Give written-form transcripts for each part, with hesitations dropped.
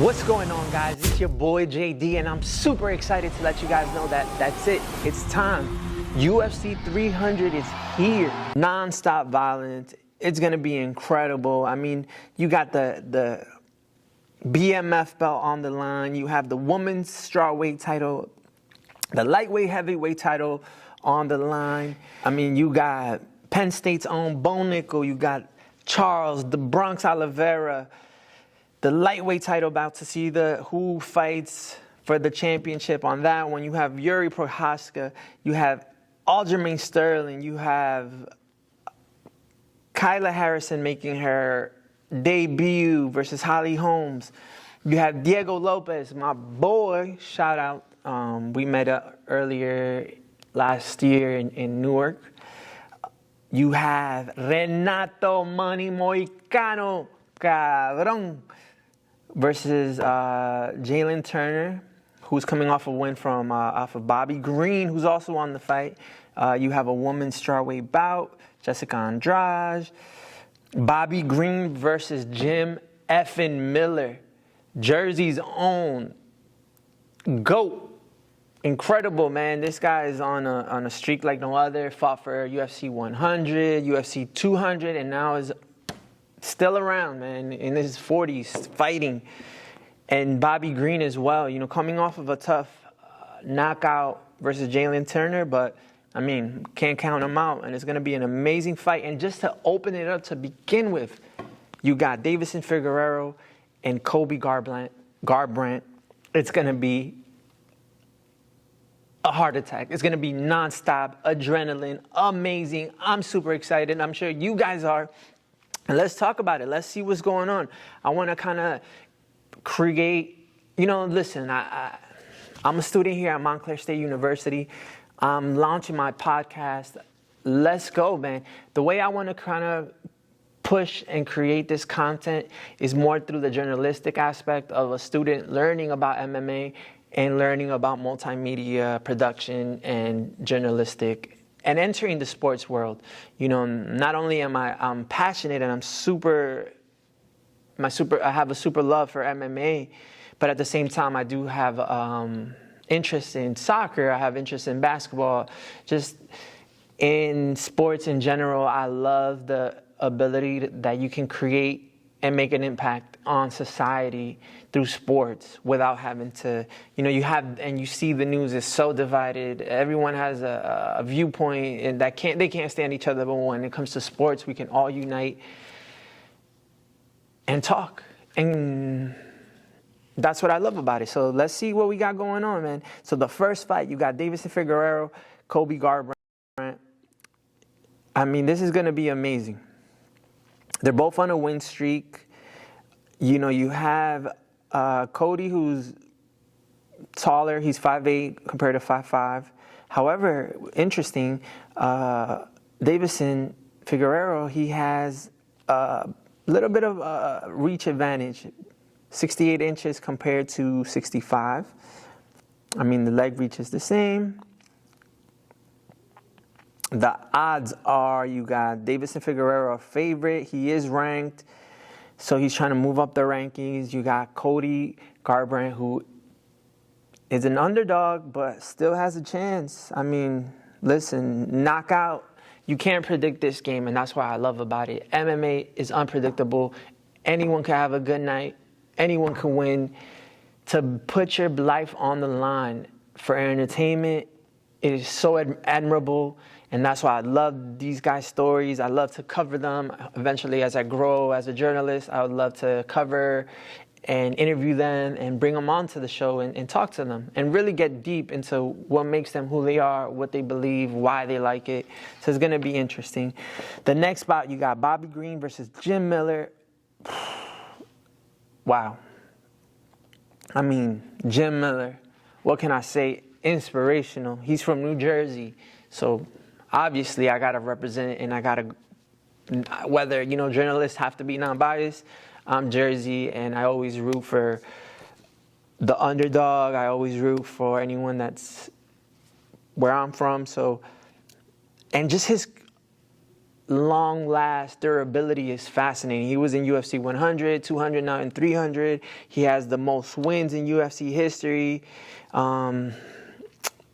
What's going on, guys? It's your boy JD, and I'm super excited to let you guys know that that's it. It's time. UFC 300 is here. Non-stop violence. It's gonna be incredible. I mean, you got the BMF belt on the line. You have the women's strawweight title, the lightweight heavyweight title on the line. I mean, you got Penn State's own Bo Nickel. You got Charles, the Bronx Oliveira. The lightweight title about to see who fights for the championship on that one. You have Yuri Prochazka. You have Aljamain Sterling. You have Kyla Harrison making her debut versus Holly Holmes. You have Diego Lopez, my boy. Shout out. We met up earlier last year in Newark. You have Renato Manny Moicano, cabrón, versus Jalen Turner, who's coming off a win from off of Bobby Green, who's also on the fight. You have a women's strawweight bout, Jessica Andrade. Bobby Green versus Jim effing Miller, Jersey's own GOAT. Incredible, man. This guy is on a streak like no other. Fought for UFC 100, UFC 200, and now is still around, man, in his 40s, fighting. And Bobby Green as well, you know, coming off of a tough knockout versus Jalen Turner, but, I mean, can't count him out. And it's going to be an amazing fight. And just to open it up to begin with, you got Deiveson Figueiredo and Colby Garbrandt. It's going to be a heart attack. It's going to be nonstop, adrenaline, amazing. I'm super excited. I'm sure you guys are. And let's talk about it. Let's see what's going on. I want to kind of create, listen, I'm a student here at Montclair State University. I'm launching my podcast. Let's go, man. The way I want to kind of push and create this content is more through the journalistic aspect of a student learning about MMA and learning about multimedia production and journalistic and entering the sports world. Not only am I'm passionate and I have a super love for MMA, but at the same time, I do have interest in soccer. I have interest in basketball. Just in sports in general, I love the ability that you can create and make an impact on society through sports without having to, you see the news is so divided. Everyone has a viewpoint and they can't stand each other. But when it comes to sports, we can all unite and talk. And that's what I love about it. So let's see what we got going on, man. So the first fight, you got Deiveson Figueiredo, Colby Garbrandt. I mean, this is going to be amazing. They're both on a win streak. You have Cody, who's taller. He's 5'8" compared to 5'5". However, interesting, Deiveson Figueiredo, he has a little bit of reach advantage, 68 inches compared to 65. I mean, the leg reach is the same. The odds are you got Deiveson Figueiredo a favorite. He is ranked, so he's trying to move up the rankings. You got Cody Garbrandt, who is an underdog, but still has a chance. I mean, listen, knockout. You can't predict this game, and that's what I love about it. MMA is unpredictable. Anyone can have a good night. Anyone can win. To put your life on the line for entertainment, it is so admirable. And that's why I love these guys' stories. I love to cover them. Eventually, as I grow as a journalist, I would love to cover and interview them and bring them onto the show and talk to them and really get deep into what makes them who they are, what they believe, why they like it. So it's going to be interesting. The next bout, you got Bobby Green versus Jim Miller. Wow. I mean, Jim Miller, what can I say? Inspirational. He's from New Jersey. So obviously, I got to represent it, and I got to, whether, journalists have to be non-biased. I'm Jersey, and I always root for the underdog. I always root for anyone that's where I'm from. So, and just his long last durability is fascinating. He was in UFC 100, 200, now in 300. He has the most wins in UFC history.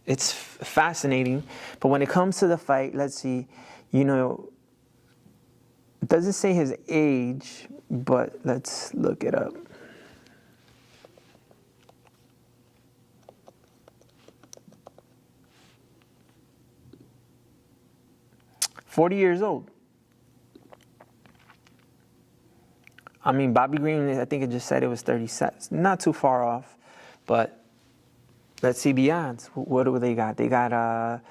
It's fascinating. But when it comes to the fight, let's see, it doesn't say his age, but let's look it up. "40 years old." I mean, Bobby Green, I think it just said it was 37. Not too far off, but let's see the odds. What do they got? They got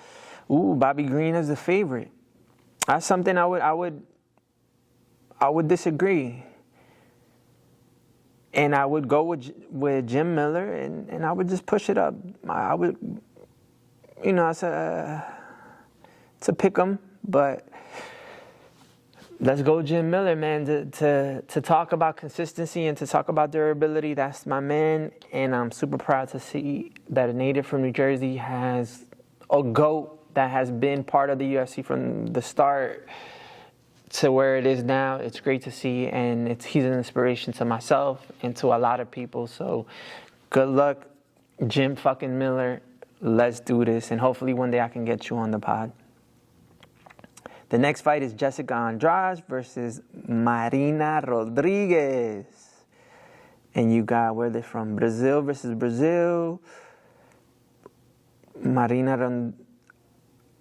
Bobby Green as the favorite. That's something I would disagree. And I would go with Jim Miller, and I would just push it up. I would, it's a pick 'em, but let's go Jim Miller, man. To talk about consistency and to talk about durability, that's my man. And I'm super proud to see that a native from New Jersey has a GOAT that has been part of the UFC from the start to where it is now. It's great to see, and he's an inspiration to myself and to a lot of people. So good luck, Jim fucking Miller. Let's do this, and hopefully one day I can get you on the pod. The next fight is Jessica Andrade versus Marina Rodriguez. And you got, where they're from, Brazil versus Brazil. Marina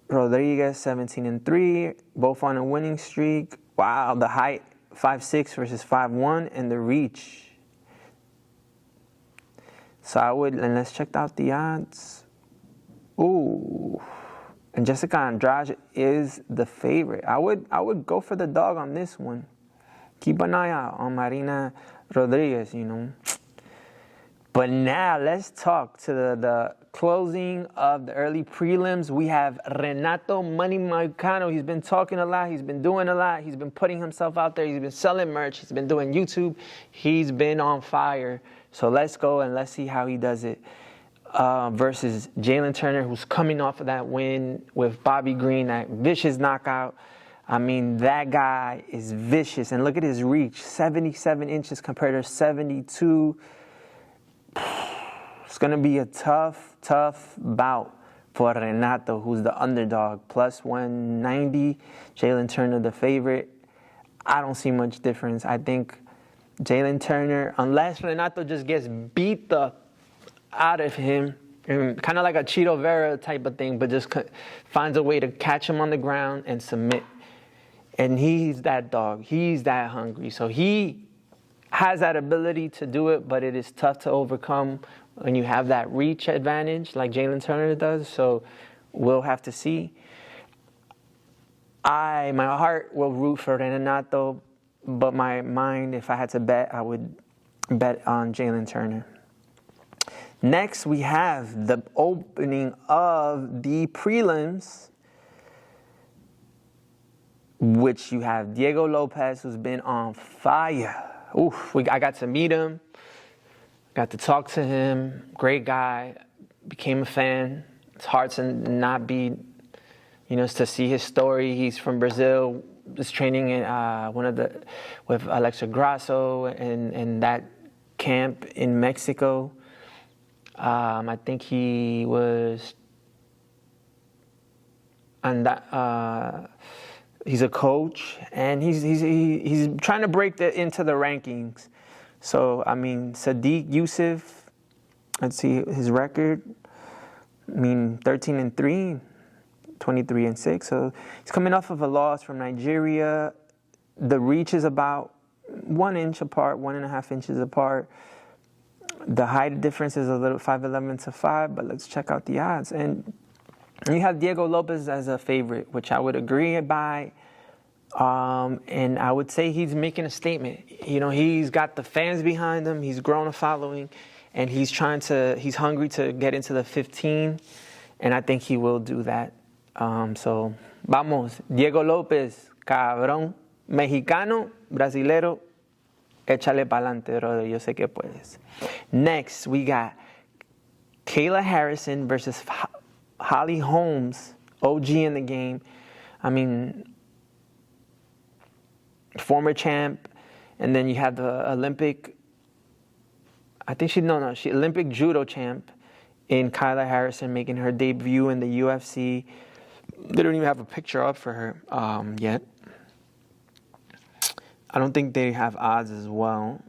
Rodriguez, 17-3, both on a winning streak. Wow, the height, 5'6" versus 5'1", and the reach. So and let's check out the odds. Ooh. And Jessica Andrade is the favorite. I would go for the dog on this one. Keep an eye out on Marina Rodriguez, But now let's talk to the closing of the early prelims. We have Renato Money Moicano. He's been talking a lot. He's been doing a lot. He's been putting himself out there. He's been selling merch. He's been doing YouTube. He's been on fire. So let's go and let's see how he does it. Versus Jalen Turner, who's coming off of that win with Bobby Green, that vicious knockout. I mean, that guy is vicious. And look at his reach, 77 inches compared to 72. It's going to be a tough bout for Renato, who's the underdog. Plus 190, Jalen Turner the favorite. I don't see much difference. I think Jalen Turner, unless Renato just gets beat the out of him, kind of like a Chito Vera type of thing, but just finds a way to catch him on the ground and submit. And he's that dog. He's that hungry. So he has that ability to do it, but it is tough to overcome when you have that reach advantage like Jalen Turner does. So we'll have to see. My heart will root for Renato, but my mind, if I had to bet, I would bet on Jalen Turner. Next, we have the opening of the prelims, which you have Diego Lopez, who's been on fire. I got to meet him, got to talk to him. Great guy, became a fan. It's hard to not be, to see his story. He's from Brazil, was training in with Alexa Grasso and that camp in Mexico. I think he was, and that he's a coach, and he's trying to break into the rankings. So I mean, Sadiq Youssef, let's see his record. 13-3, 23-6. So he's coming off of a loss from Nigeria. The reach is about 1 inch apart, 1.5 inches apart. The height difference is a little 5'11" to 5, but let's check out the odds. And you have Diego Lopez as a favorite, which I would agree by. And I would say he's making a statement. He's got the fans behind him. He's grown a following, and he's hungry to get into the 15. And I think he will do that. So, vamos. Diego Lopez, cabrón, mexicano, brasilero. Échale pa'lante, brother. Yo sé que puedes. Next, we got Kayla Harrison versus Holly Holmes, OG in the game. I mean, 13-3, 23-6. So he's coming off of a loss from Nigeria. The reach is about 1 inch apart, 1.5 inches apart. The height difference is a little 5'11" to 5, but let's check out the odds. And you have Diego Lopez as a favorite, which I would agree by. former champ. And then you have the Olympic, she Olympic judo champ in Kyla Harrison making her debut in the UFC. They don't even have a picture up for her yet. I don't think they have odds as well.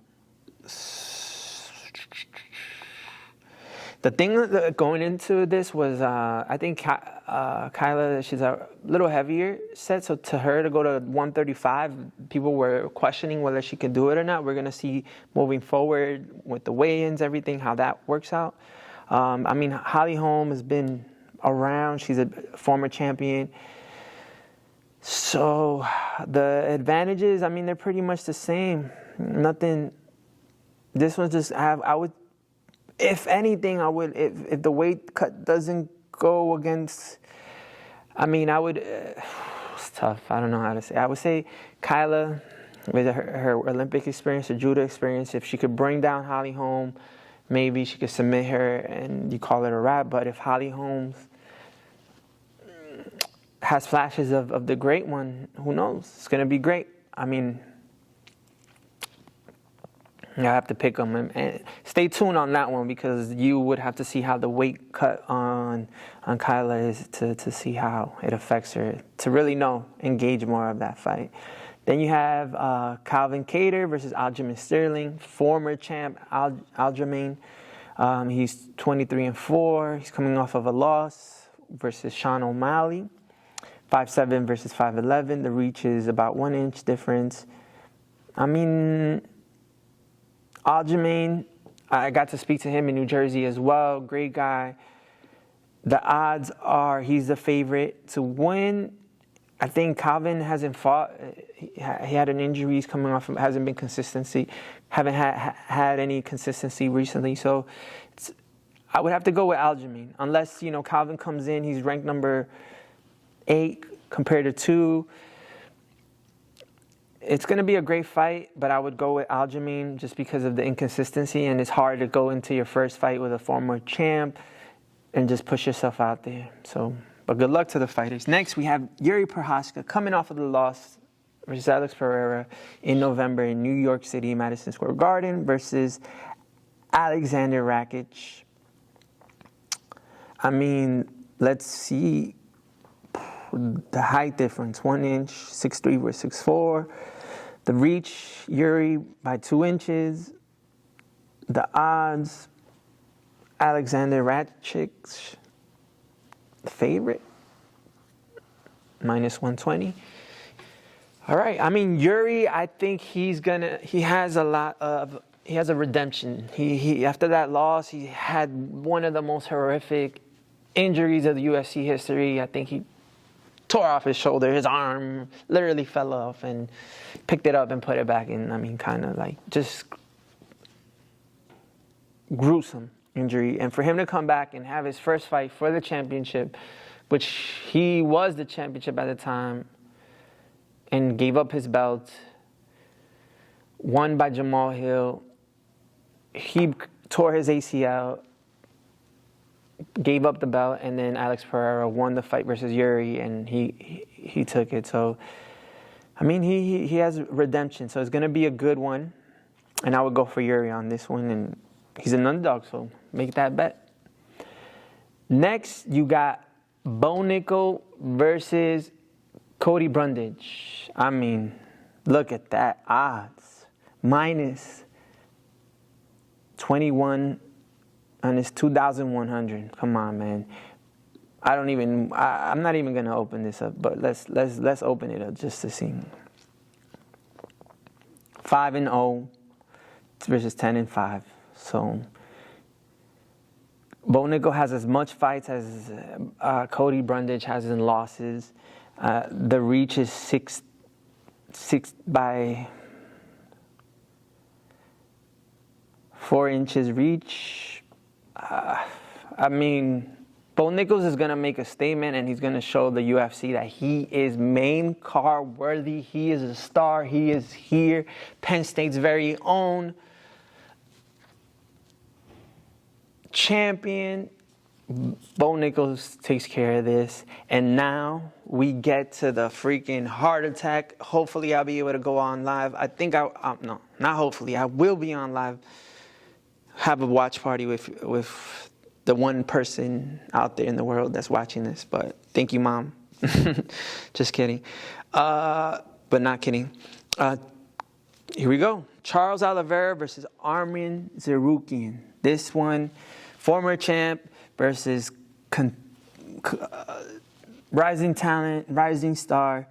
The thing going into this was, I think Kyla, she's a little heavier set, so to her to go to 135, people were questioning whether she could do it or not. We're going to see moving forward with the weigh-ins, everything, how that works out. Holly Holm has been around. She's a former champion. So the advantages, they're pretty much the same. Nothing. This one's just if anything, if the weight cut doesn't go against, it's tough. I don't know how to say. I would say Kyla, with her Olympic experience, her judo experience, if she could bring down Holly Holm, maybe she could submit her and you call it a wrap. But if Holly Holm has flashes of the great one, who knows? It's going to be great. I have to pick them, and stay tuned on that one because you would have to see how the weight cut on Kyla is to see how it affects her, to really engage more of that fight. Then you have Calvin Kattar versus Aljamain Sterling, former champ Aljamain. He's 23-4. He's coming off of a loss versus Sean O'Malley. 5'7" versus 5'11". The reach is about 1 inch difference. Aljamain, I got to speak to him in New Jersey as well. Great guy. The odds are he's the favorite to win. I think Calvin hasn't fought. He had an injury. He's coming off. Hasn't been consistency. Haven't had any consistency recently. So I would have to go with Aljamain. Unless, Calvin comes in. He's ranked number 8 compared to 2. It's going to be a great fight, but I would go with Aljamain just because of the inconsistency, and it's hard to go into your first fight with a former champ and just push yourself out there. So, but good luck to the fighters. Next, we have Yuri Prochazka coming off of the loss versus Alex Pereira in November in New York City, Madison Square Garden versus Alexander Rakic. Let's see the height difference. 1 inch, 6'3" versus 6'4". The reach, Yuri by 2 inches. The odds, Alexander Rakic, the favorite, -120. All right. Yuri, I think he has a redemption. He after that loss, he had one of the most horrific injuries of the UFC history. I think he tore off his shoulder. His arm literally fell off and picked it up and put it back in. Kind of like just gruesome injury. And for him to come back and have his first fight for the championship, which he was the championship at the time, and gave up his belt, won by Jamal Hill. He tore his ACL, gave up the belt, and then Alex Pereira won the fight versus Yuri, and he took it. So, he has redemption. So it's going to be a good one, and I would go for Yuri on this one, and he's an underdog, so make that bet. Next, you got Bo Nickal versus Cody Brundage. Look at that odds. -21 and it's 2,100. Come on, man. I'm not even gonna open this up, but let's open it up just to see. 5-0 versus 10-5. So Bo Nickal has as much fights as Cody Brundage has in losses. The reach is 6 by 4 inches reach. Bo Nickal is going to make a statement, and he's going to show the UFC that he is main card worthy. He is a star. He is here. Penn State's very own champion. Bo Nichols takes care of this. And now we get to the freaking heart attack. Hopefully I'll be able to go on live. I think no, not hopefully. I will be on live. Have a watch party with the one person out there in the world that's watching this. But thank you, Mom. Just kidding. But not kidding. Here we go. Charles Oliveira versus Arman Tsarukyan. This one, former champ versus rising talent, rising star.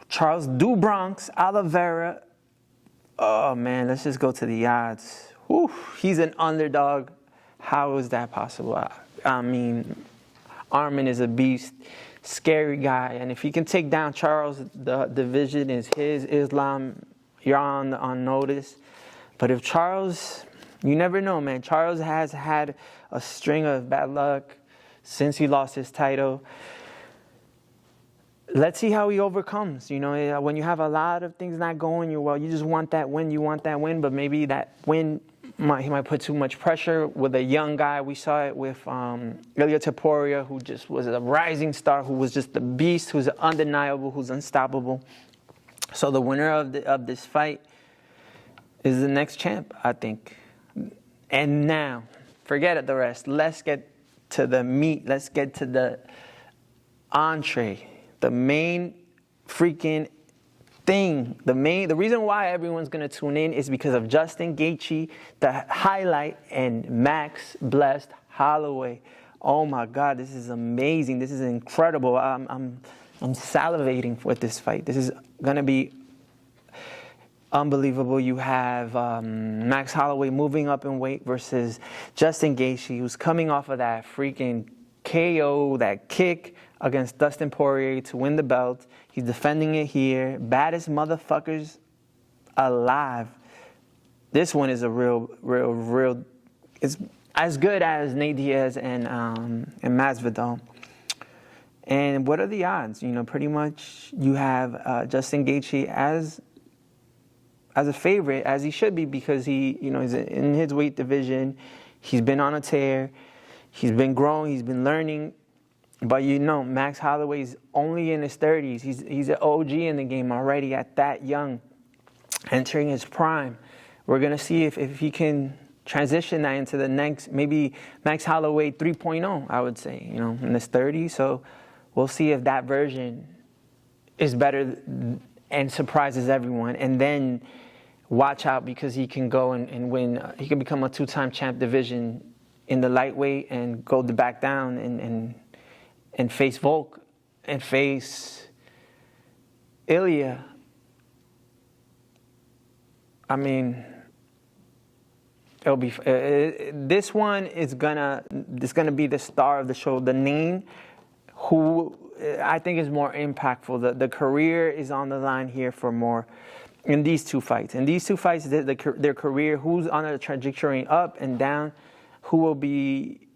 Charles Du Bronx Oliveira. Oh, man, let's just go to the odds. Whew, he's an underdog. How is that possible? I mean, Arman is a beast, scary guy. And if he can take down Charles, the division is his. Islam, you're on notice. But if Charles, you never know, man. Charles has had a string of bad luck since he lost his title. Let's see how he overcomes. You know, when you have a lot of things not going your well, you just want that win. You want that win, but maybe that win he might put too much pressure with a young guy. We saw it with Ilia Topuria, who just was a rising star, who was just the beast, who's undeniable, who's unstoppable. So the winner of this fight is the next champ, I think. And now, forget the rest. Let's get to the meat. Let's get to the entree, the main freaking thing. The reason why everyone's going to tune in is because of Justin Gaethje, the highlight, and Max Blessed Holloway. Oh my God, this is amazing. This is incredible. I'm salivating with this fight. This is going to be unbelievable. You have Max Holloway moving up in weight versus Justin Gaethje, who's coming off of that freaking KO, that kick against Dustin Poirier to win the belt. He's defending it here. Baddest motherfuckers alive. This one is a real. It's as good as Nate Diaz and Masvidal. And what are the odds? You know, pretty much you have Justin Gaethje as a favorite, as he should be, because he's in his weight division. He's been on a tear. He's been growing. He's been learning. But Max Holloway's only in his 30s. He's an OG in the game already at that young, entering his prime. We're going to see if he can transition that into the next, maybe Max Holloway 3.0, I would say, in his 30s. So we'll see if that version is better and surprises everyone. And then watch out, because he can go and win. He can become a 2-time champ division in the lightweight and go back down and face Volk and face Ilya. I mean, it'll be. This one is gonna be the star of the show. The name, who I think is more impactful. The career is on the line here for more. In these two fights, their career, who's on a trajectory up and down, who will be,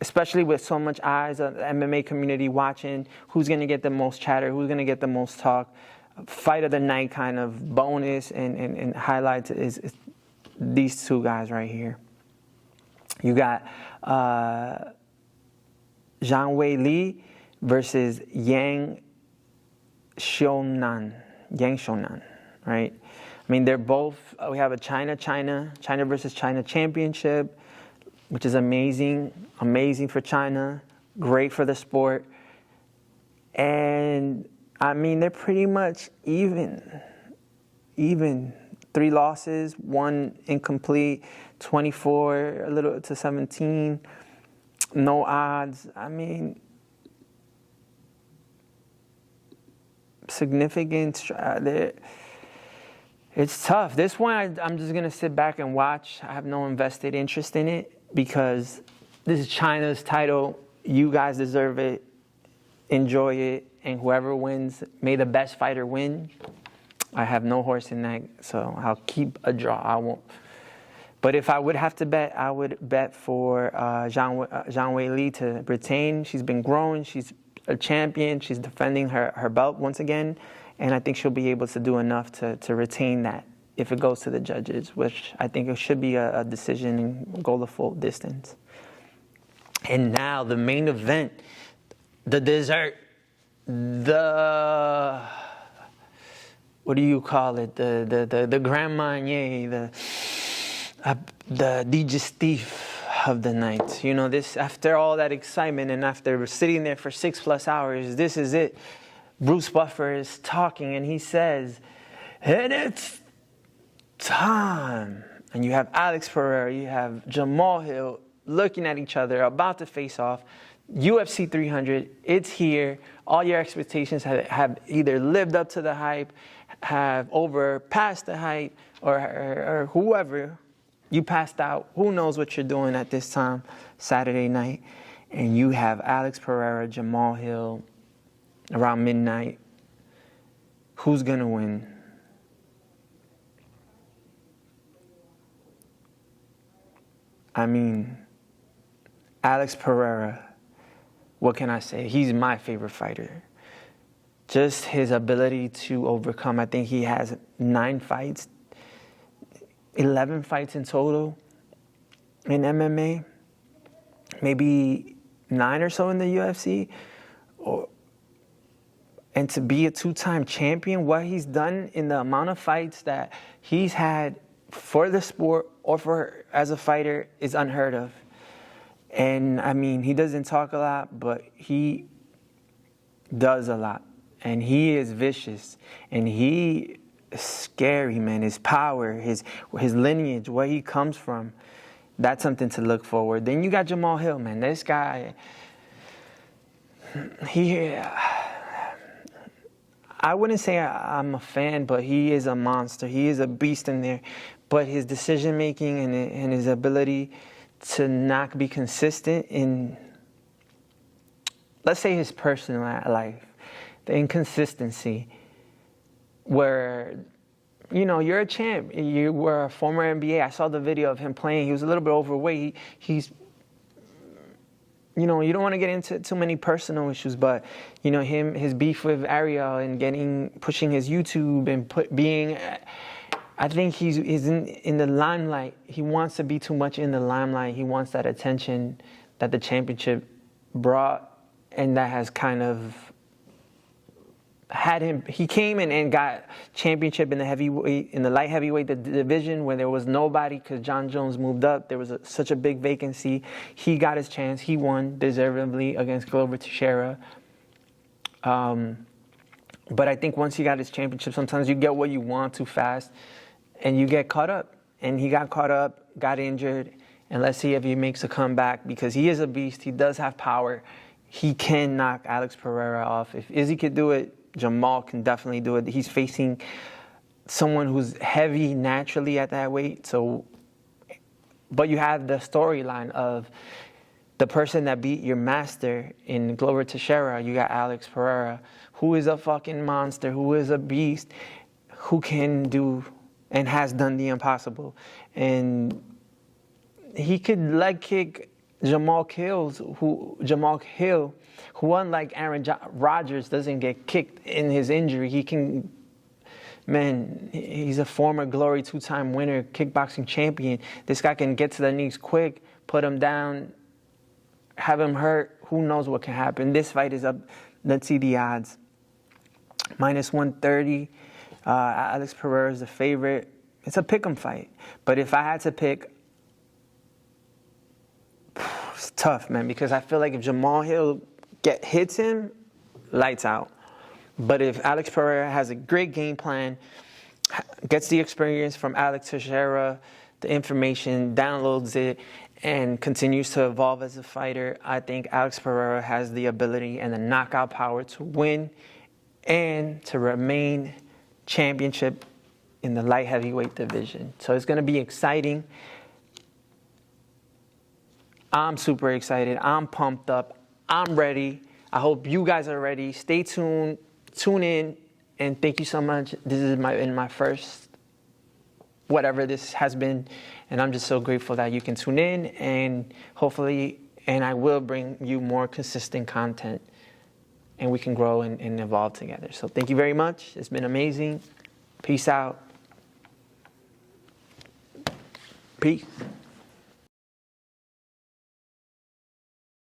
especially with so much eyes on the MMA community watching, who's going to get the most chatter, who's going to get the most talk. Fight of the night kind of bonus and highlights is these two guys right here. You got Zhang Weili versus Yang Xiaonan, right? I mean, they're both, we have a China versus China championship, which is amazing for China, great for the sport. And I mean, they're pretty much even. 3 losses, 1 incomplete, 24 a little to 17, no odds. I mean, significant. It's tough. This one, I'm just going to sit back and watch. I have no invested interest in it because this is China's title. You guys deserve it. Enjoy it. And whoever wins, may the best fighter win. I have no horse in that, so I'll keep a draw. I won't. But if I would have to bet, I would bet for Zhang Weili to retain. She's been growing. She's a champion. She's defending her belt once again. And I think she'll be able to do enough to retain that if it goes to the judges, which I think it should be a decision and go the full distance. And now the main event, the dessert, the, what do you call it? The Grand Marnier, the digestif of the night. You know, this, after all that excitement and after sitting there for 6+ hours, this is it. Bruce Buffer is talking and he says, and it's time. And you have Alex Pereira, you have Jamal Hill looking at each other, about to face off. UFC 300, it's here. All your expectations have either lived up to the hype, have overpassed the hype, or whoever, you passed out. Who knows what you're doing at this time, Saturday night. And you have Alex Pereira, Jamal Hill, around midnight. Who's going to win? I mean, Alex Pereira, what can I say? He's my favorite fighter. Just his ability to overcome. I think he has 9 fights, 11 fights in total in MMA, maybe 9 or so in the UFC. And to be a 2-time champion, what he's done in the amount of fights that he's had for the sport or for as a fighter is unheard of. And I mean, he doesn't talk a lot, but he does a lot. And he is vicious. And he is scary, man. His power, his lineage, where he comes from, that's something to look forward. Then you got Jamal Hill, man. This guy, I wouldn't say I'm a fan, but he is a monster. He is a beast in there. But his decision-making and his ability to not be consistent in, let's say, his personal life, the inconsistency, where, you know, you're a champ. You were a former NBA. I saw the video of him playing. He was a little bit overweight. He's, you know, you don't want to get into too many personal issues, but, you know, his beef with Ariel and pushing his YouTube and being, I think he's in the limelight. He wants to be too much in the limelight. He wants that attention that the championship brought, and that has kind of had him. He came and got championship in the light heavyweight division where there was nobody because John Jones moved up. There was such a big vacancy. He got his chance. He won deservedly against Glover Teixeira. But I think once he got his championship, sometimes you get what you want too fast and you get caught up. And he got caught up, got injured, and let's see if he makes a comeback because he is a beast. He does have power. He can knock Alex Pereira off. If Izzy could do it, Jamal can definitely do it. He's facing someone who's heavy naturally at that weight. So, but you have the storyline of the person that beat your master in Glover Teixeira. You got Alex Pereira, who is a fucking monster, who is a beast, who can do and has done the impossible. And he could leg kick Jamal Hill, who unlike Aaron Rodgers doesn't get kicked in his injury. He can, man, he's a former Glory 2-time winner, kickboxing champion. This guy can get to the knees quick, put him down, have him hurt. Who knows what can happen? This fight is up. Let's see the odds. -130. Alex Pereira is the favorite. It's a pick'em fight. But if I had to pick, it's tough, man, because I feel like if Jamal Hill hits him, lights out. But if Alex Pereira has a great game plan, gets the experience from Alex Teixeira, the information, downloads it, and continues to evolve as a fighter, I think Alex Pereira has the ability and the knockout power to win and to remain championship in the light heavyweight division. So it's going to be exciting. I'm super excited. I'm pumped up. I'm ready. I hope you guys are ready. Stay tuned. Tune in. And thank you so much. This is my first, whatever this has been. And I'm just so grateful that you can tune in. And hopefully, and I will bring you more consistent content. And we can grow and evolve together. So thank you very much. It's been amazing. Peace out. Peace.